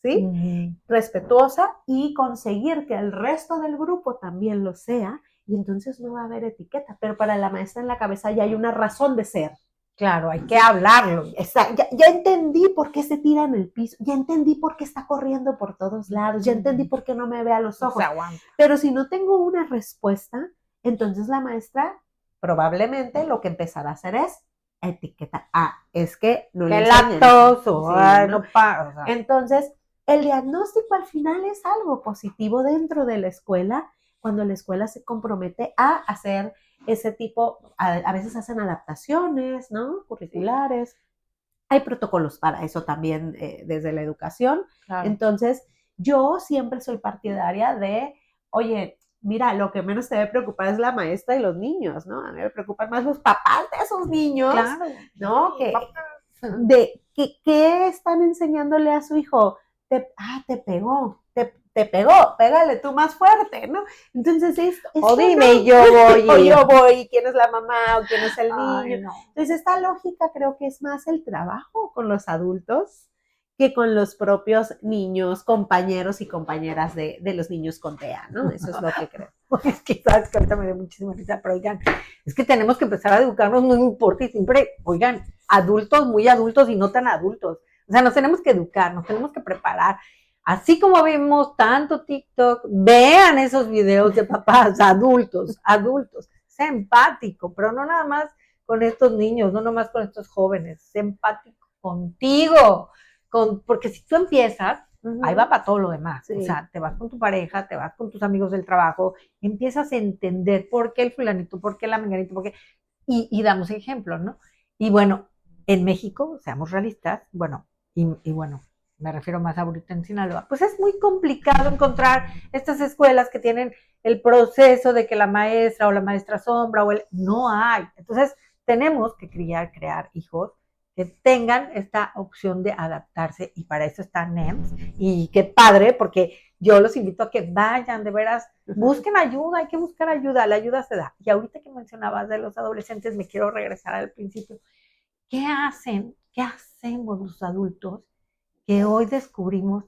¿sí? Respetuosa y conseguir que el resto del grupo también lo sea, y entonces no va a haber etiqueta, pero para la maestra en la cabeza ya hay una razón de ser. Claro, hay que hablarlo. Ya entendí por qué se tira en el piso, ya entendí por qué está corriendo por todos lados, ya entendí por qué no me ve a los ojos. Pero si no tengo una respuesta, entonces la maestra probablemente lo que empezará a hacer es etiqueta. Es que no le enseñan. Lactoso, sí, ¿no? Entonces, el diagnóstico al final es algo positivo dentro de la escuela, cuando la escuela se compromete a hacer ese tipo, a veces hacen adaptaciones, ¿no? Curriculares. Hay protocolos para eso también desde la educación. Claro. Entonces, yo siempre soy partidaria de, oye, mira, lo que menos te debe preocupar es la maestra y los niños, ¿no? A mí me preocupan más los papás de esos niños, claro. ¿No? ¿Qué están enseñándole a su hijo? Te pegó, te pegó, pégale tú más fuerte, ¿no? Entonces o dime, no, yo voy. O yo voy, quién es la mamá o quién es el niño. Ay, no. Entonces esta lógica creo que es más el trabajo con los adultos que con los propios niños, compañeros y compañeras de los niños con TEA, ¿no? Eso es lo que creo. Es que sabes que ahorita me dio muchísima risa, pero oigan, es que tenemos que empezar a educarnos, no importa, y siempre, oigan, adultos, muy adultos y no tan adultos. O sea, nos tenemos que educar, nos tenemos que preparar. Así como vimos tanto TikTok, vean esos videos de papás, adultos, sé empático, pero no nada más con estos niños, no nada más con estos jóvenes, sé empático contigo, porque si tú empiezas, ahí va para todo lo demás, sí. O sea, te vas con tu pareja, te vas con tus amigos del trabajo, empiezas a entender por qué el fulanito, por qué la menganito, por qué, y damos ejemplos, ¿no? Y bueno, en México, seamos realistas, bueno, y bueno, me refiero más ahorita en Sinaloa, pues es muy complicado encontrar estas escuelas que tienen el proceso de que la maestra o la maestra sombra no hay. Entonces, tenemos que crear hijos que tengan esta opción de adaptarse y para eso está NEMS y qué padre, porque yo los invito a que vayan, de veras, busquen ayuda, hay que buscar ayuda, la ayuda se da. Y ahorita que mencionabas de los adolescentes, me quiero regresar al principio. ¿Qué hacemos los adultos que hoy descubrimos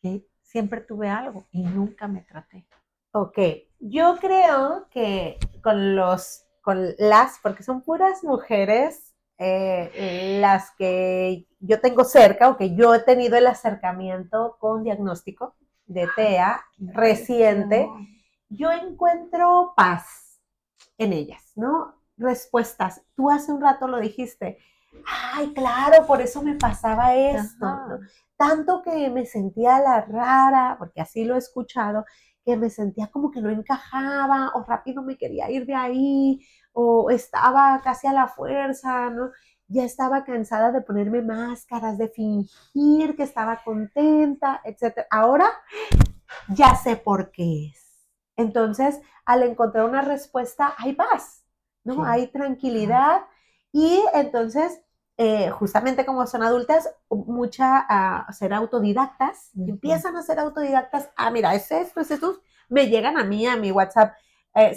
que siempre tuve algo y nunca me traté? Ok, yo creo que porque son puras mujeres las que yo tengo cerca o que yo he tenido el acercamiento con diagnóstico de TEA reciente, yo encuentro paz en ellas, ¿no? Respuestas. Tú hace un rato lo dijiste, ay, claro, por eso me pasaba esto, ¿no? Tanto que me sentía la rara, porque así lo he escuchado, que me sentía como que no encajaba, o rápido me quería ir de ahí, o estaba casi a la fuerza, ¿no? Ya estaba cansada de ponerme máscaras, de fingir que estaba contenta, etc. Ahora ya sé por qué es. Entonces, al encontrar una respuesta, hay paz, ¿no? Sí. Hay tranquilidad y entonces, justamente como son adultas, ser autodidactas, empiezan a ser autodidactas. Mira, es esto, me llegan a mí, a mi WhatsApp.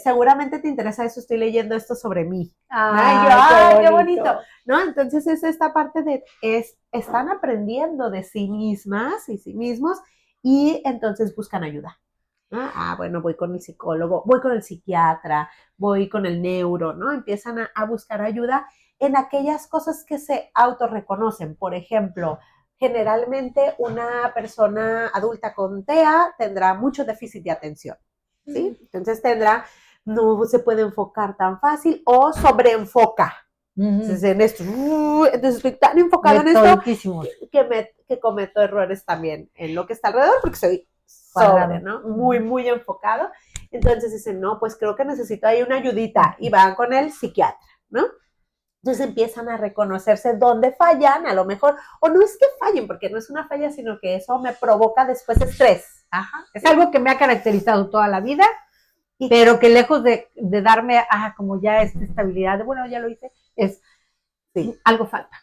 Seguramente te interesa eso, estoy leyendo esto sobre mí. Qué bonito. ¿No? Entonces es esta parte de, están aprendiendo de sí mismas y sí mismos y entonces buscan ayuda. Bueno, voy con el psicólogo, voy con el psiquiatra, voy con el neuro, ¿no? Empiezan a buscar ayuda en aquellas cosas que se autorreconocen. Por ejemplo, generalmente una persona adulta con TEA tendrá mucho déficit de atención, ¿sí? Entonces no se puede enfocar tan fácil o sobreenfoca. Entonces, entonces estoy tan enfocado en esto que cometo errores también en lo que está alrededor porque soy ¿no? Muy, muy enfocado. Entonces dicen, no, pues creo que necesito ahí una ayudita y van con el psiquiatra, ¿no? Entonces empiezan a reconocerse dónde fallan, a lo mejor, o no es que fallen, porque no es una falla, sino que eso me provoca después estrés. Ajá. Es algo que me ha caracterizado toda la vida, pero que lejos de darme, como ya esta estabilidad, de bueno, ya lo hice, es sí, algo falta.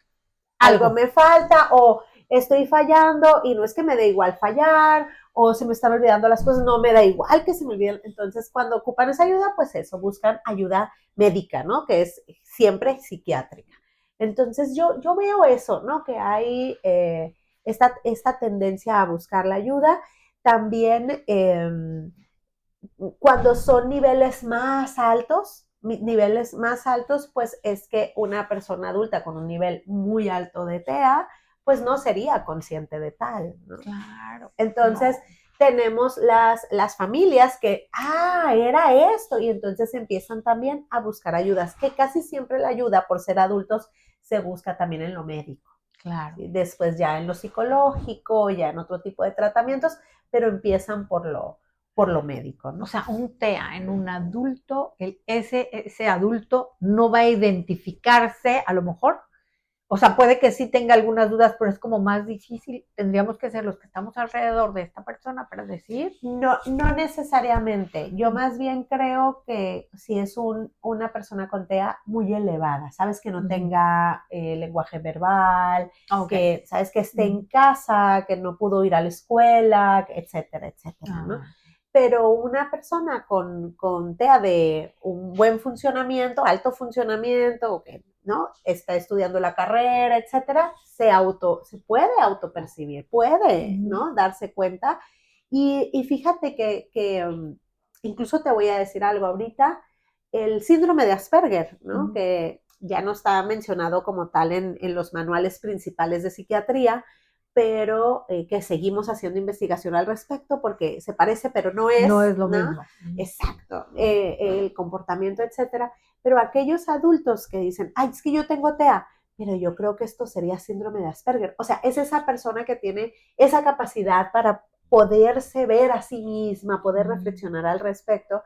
Algo me falta, o estoy fallando y no es que me dé igual fallar, o se me están olvidando las cosas, no me da igual que se me olviden. Entonces, cuando ocupan esa ayuda, pues eso, buscan ayuda médica, ¿no? Que es siempre psiquiátrica. Entonces, yo veo eso, ¿no? Que hay esta tendencia a buscar la ayuda. También cuando son niveles más altos, pues es que una persona adulta con un nivel muy alto de TEA, pues no sería consciente de tal, ¿no? Claro. Entonces, tenemos las familias que, era esto, y entonces empiezan también a buscar ayudas, que casi siempre la ayuda, por ser adultos, se busca también en lo médico. Claro. ¿Sí? Después ya en lo psicológico, ya en otro tipo de tratamientos, pero empiezan por lo médico, ¿no? O sea, un TEA en un adulto, ese adulto no va a identificarse, a lo mejor, o sea, puede que sí tenga algunas dudas, pero es como más difícil. Tendríamos que ser los que estamos alrededor de esta persona para decir. No necesariamente. Yo más bien creo que si es una persona con TEA muy elevada, sabes, que no tenga lenguaje verbal, que sabes que esté en casa, que no pudo ir a la escuela, etcétera, etcétera, ¿no? Pero una persona con TEA de un buen funcionamiento, alto funcionamiento, ¿no? Está estudiando la carrera, etcétera, se puede autopercibir, puede, ¿no? Darse cuenta. Y fíjate que incluso te voy a decir algo ahorita, el síndrome de Asperger, ¿no? Que ya no está mencionado como tal en los manuales principales de psiquiatría, pero que seguimos haciendo investigación al respecto porque se parece, pero no es. No es lo mismo. Exacto, el comportamiento, etcétera. Pero aquellos adultos que dicen, es que yo tengo TEA, pero yo creo que esto sería síndrome de Asperger. O sea, es esa persona que tiene esa capacidad para poderse ver a sí misma, poder reflexionar al respecto.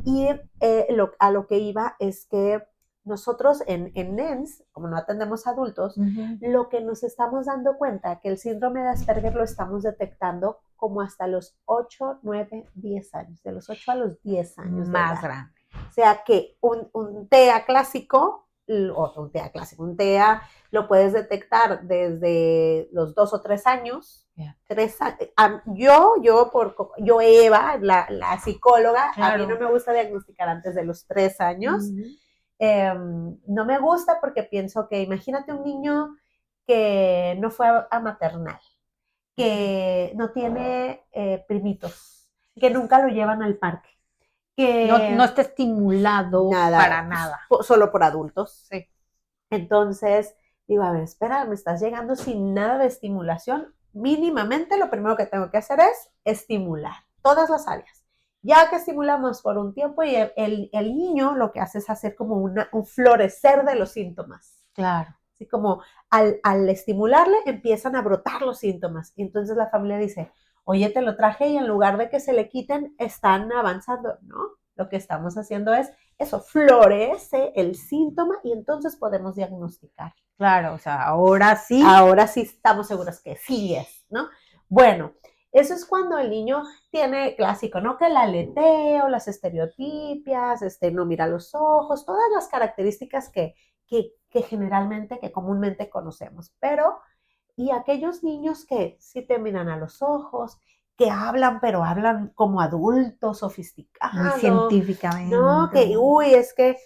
Y a lo que iba es que nosotros en NENS, como no atendemos adultos, lo que nos estamos dando cuenta que el síndrome de Asperger lo estamos detectando como hasta los 8, 9, 10 años, de los 8 a los 10 años. Más grande. O sea que un TEA clásico, un TEA lo puedes detectar desde los 2 o 3 años. Yo, Eva, la psicóloga, claro, a mí no me gusta diagnosticar antes de los 3 años. No me gusta porque pienso que imagínate un niño que no fue a maternal, que no tiene primitos, que nunca lo llevan al parque, que no está estimulado para nada. Solo por adultos. Sí. Entonces, digo, a ver, espera, me estás llegando sin nada de estimulación. Mínimamente lo primero que tengo que hacer es estimular todas las áreas. Ya que estimulamos por un tiempo y el niño lo que hace es hacer como un florecer de los síntomas. Claro. Así como al estimularle empiezan a brotar los síntomas. Y entonces la familia dice, oye, te lo traje y en lugar de que se le quiten, están avanzando. No, lo que estamos haciendo es eso, florece el síntoma y entonces podemos diagnosticar. Claro, o sea, ahora sí. Ahora sí estamos seguros que sí es, ¿no? Bueno, eso es cuando el niño tiene clásico, ¿no? Que el aleteo, las estereotipias, no mira los ojos, todas las características que generalmente, que comúnmente conocemos. Pero, y aquellos niños que sí te miran a los ojos, que hablan, pero hablan como adultos sofisticados. Muy científicamente. No, que, es que,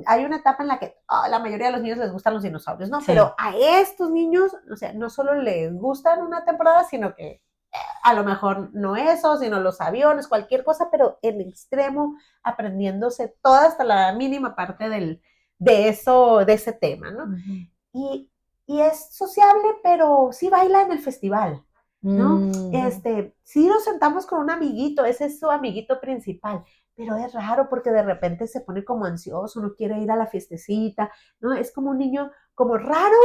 hay una etapa en la que la mayoría de los niños les gustan los dinosaurios, ¿no? Sí. Pero a estos niños, o sea, no solo les gustan una temporada, sino que a lo mejor no eso, sino los aviones, cualquier cosa, pero en extremo, aprendiéndose toda hasta la mínima parte de ese tema, ¿no? Y es sociable, pero sí baila en el festival, ¿no? Sí nos sentamos con un amiguito, ese es su amiguito principal, pero es raro porque de repente se pone como ansioso, no quiere ir a la fiestecita, ¿no? Es como un niño como raro,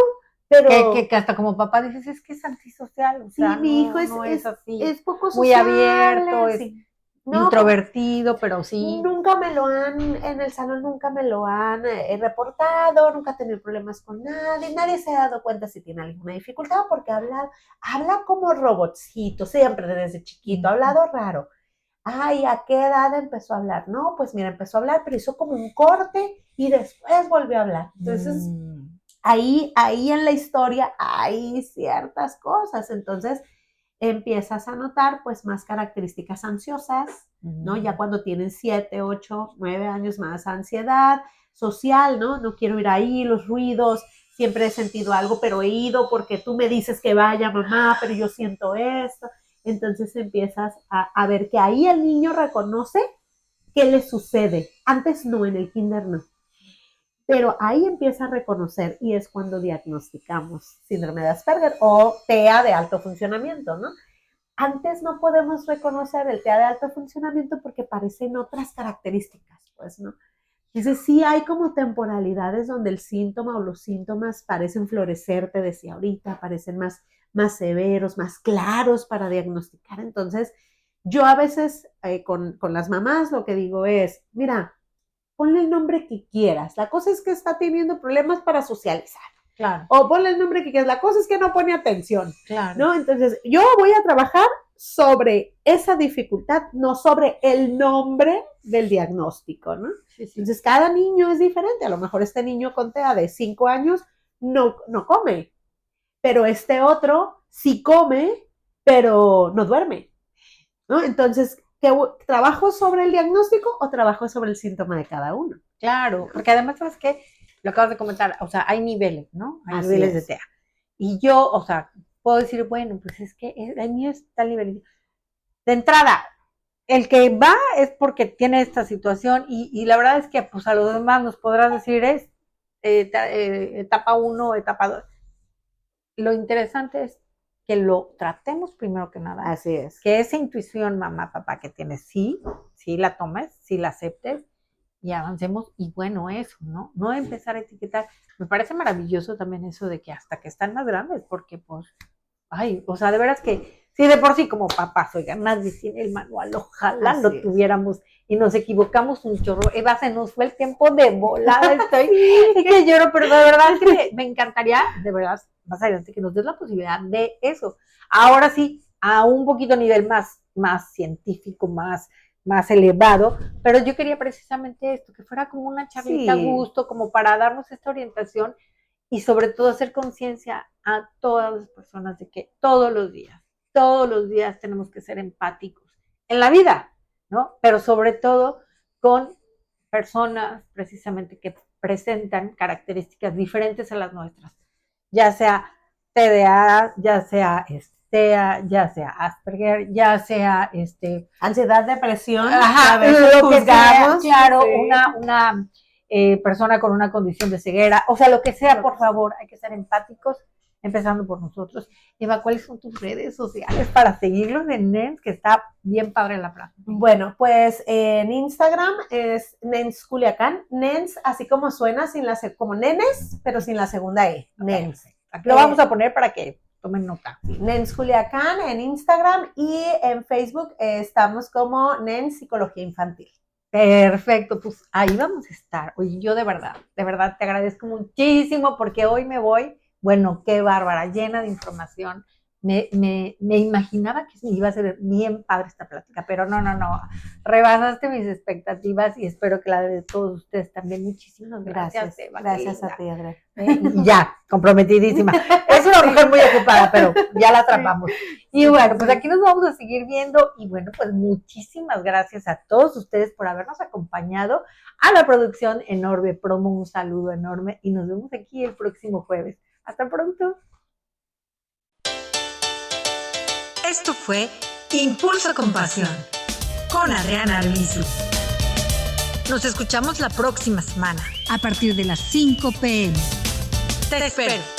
pero... Que hasta como papá dices, es que es antisocial. O sea, sí, mi hijo no es así. Es poco sociable. Muy abierto. Sí. No, introvertido, pero sí. en el salón nunca me lo han reportado, nunca he tenido problemas con nadie se ha dado cuenta si tiene alguna dificultad porque habla como robotcito, siempre desde chiquito, ha hablado raro. Ay, ¿a qué edad empezó a hablar? No, pues mira, empezó a hablar, pero hizo como un corte y después volvió a hablar. Entonces, ahí en la historia hay ciertas cosas, entonces empiezas a notar pues más características ansiosas, ¿no? Ya cuando tienen 7, 8, 9 años más ansiedad social, ¿no? No quiero ir ahí, los ruidos, siempre he sentido algo, pero he ido porque tú me dices que vaya, mamá, pero yo siento esto. Entonces empiezas a ver que ahí el niño reconoce qué le sucede. Antes no, en el kinder no. Pero ahí empieza a reconocer y es cuando diagnosticamos síndrome de Asperger o TEA de alto funcionamiento, ¿no? Antes no podemos reconocer el TEA de alto funcionamiento porque parecen otras características, pues, ¿no? Entonces sí hay como temporalidades donde el síntoma o los síntomas parecen florecer, te decía ahorita, parecen más severos, más claros para diagnosticar. Entonces yo a veces con las mamás lo que digo es, mira, ponle el nombre que quieras. La cosa es que está teniendo problemas para socializar. Claro. O ponle el nombre que quieras. La cosa es que no pone atención. Claro. ¿No? Entonces, yo voy a trabajar sobre esa dificultad, no sobre el nombre del diagnóstico, ¿no? Sí, sí. Entonces, cada niño es diferente. A lo mejor este niño con TEA de 5 años no come, pero este otro sí come, pero no duerme, ¿no? Entonces, ¿trabajo sobre el diagnóstico o trabajo sobre el síntoma de cada uno? Claro, porque además, ¿sabes qué? Lo acabas de comentar, o sea, hay niveles, ¿no? Hay Así niveles es. de TEA. Y yo, o sea, puedo decir, bueno, pues es que el mío es tal nivel. De entrada, el que va es porque tiene esta situación y la verdad es que pues a los demás nos podrás decir es etapa 1, etapa 2. Lo interesante es que lo tratemos primero que nada. Así es. Que esa intuición, mamá, papá, que tienes, sí la tomes, sí la aceptes y avancemos. Y bueno, eso, ¿no? No empezar a etiquetar. Me parece maravilloso también eso de que hasta que están más grandes, porque pues, ay, o sea, de veras que, sí, de por sí como papás, oigan, nadie tiene el manual, ojalá Así lo es. tuviéramos y nos equivocamos un chorro. Eva, se nos fue el tiempo de volada, estoy que lloro, pero de verdad que me encantaría, de verdad, más adelante, que nos des la posibilidad de eso. Ahora sí, a un poquito a nivel más científico, más elevado, pero yo quería precisamente esto, que fuera como una charlita a gusto, como para darnos esta orientación y sobre todo hacer conciencia a todas las personas de que todos los días tenemos que ser empáticos en la vida, ¿no? Pero sobre todo con personas precisamente que presentan características diferentes a las nuestras, ya sea TDA, ya sea TEA, ya sea Asperger, ya sea ansiedad, depresión, ajá, a veces lo que juzgamos, sea, claro, sí. una persona con una condición de ceguera, o sea, lo que sea, por favor, hay que ser empáticos, empezando por nosotros. Eva, ¿cuáles son tus redes sociales para seguirlos en NENS, que está bien padre la frase? Bueno, pues en Instagram es Nens Culiacán, Nens así como suena, como nenes, pero sin la segunda E, Nens. Aquí lo vamos a poner para que tomen nota. Nens Culiacán en Instagram y en Facebook estamos como Nens Psicología Infantil. Perfecto, pues ahí vamos a estar. Oye, yo de verdad te agradezco muchísimo porque hoy me voy, bueno, qué bárbara, llena de información. Me imaginaba que iba a ser bien padre esta plática, pero no, rebasaste mis expectativas y espero que la de todos ustedes también. Muchísimas gracias, Eva. Gracias a ti, Adriana. Y ya, comprometidísima. Es una mujer muy ocupada, pero ya la atrapamos. Y bueno, pues aquí nos vamos a seguir viendo y bueno, pues muchísimas gracias a todos ustedes por habernos acompañado a la producción en Orbe Promo. Un saludo enorme y nos vemos aquí el próximo jueves. Hasta pronto. Esto fue Impulso con Pasión con Adriana Arbizu. Nos escuchamos la próxima semana a partir de las 5 p.m. Te espero.